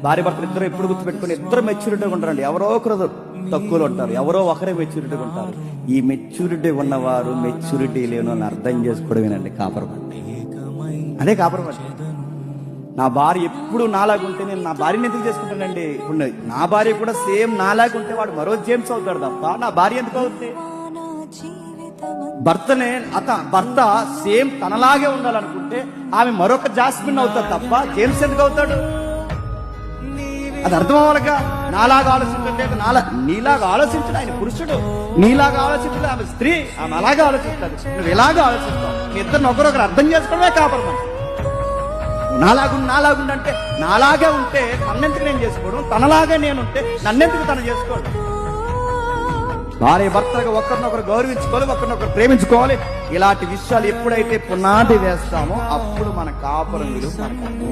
భార్య భర్తలు ఇద్దరు ఎప్పుడు గుర్తుపెట్టుకుని ఇద్దరు మెచ్యూరిటీగా ఉంటారండి. ఎవరో ఒకరు తక్కువలో ఉంటారు, ఎవరో ఒకరే మెచ్యూరిటీగా ఉంటారు. ఈ మెచ్యూరిటీ ఉన్నవారు మెచ్యూరిటీ లేని వాళ్ళని అర్థం చేసుకోవడమేనండి కాపురం. అదే కాపురం అంటే. నా భార్య ఎప్పుడు నాలాగుంటే నేను నా భార్యని ఎందుకు చేసుకుంటానండి? ఇప్పుడు నా భార్య కూడా సేమ్ నాలాగుంటే వాడు మరో జేమ్స్ అవుతాడు తప్ప నా భార్య ఎందుకు అవుతుంది? భర్త సేమ్ తనలాగే ఉండాలనుకుంటే ఆమె మరొక జాస్మిన్ అవుతాడు తప్ప జేమ్స్ ఎందుకు అవుతాడు? అది అర్థం అవ్వాలిగా. నాలాగా ఆలోచించండి, నీలాగా ఆలోచించడు ఆయన పురుషుడు, నీలాగా ఆలోచించడు ఆమె స్త్రీ, ఆమె అలాగే ఆలోచిస్తుంది, నువ్వు ఇలాగా ఆలోచిస్తావు. మీ ఇద్దరిని ఒకరొకరు అర్థం చేసుకోవడమే కాపురం. నాలాగుండంటే నాలాగే ఉంటే తన్నెందుకు నేను చేసుకోవడం, తనలాగే నేనుంటే నన్నెందుకు తను చేసుకోవడం? భార్య భర్తగా ఒకరినొకరు గౌరవించుకోవాలి, ఒకరినొకరు ప్రేమించుకోవాలి. ఇలాంటి విషయాలు ఎప్పుడైతే పునాది వేస్తామో అప్పుడు మన కాపురం విలువ మనకు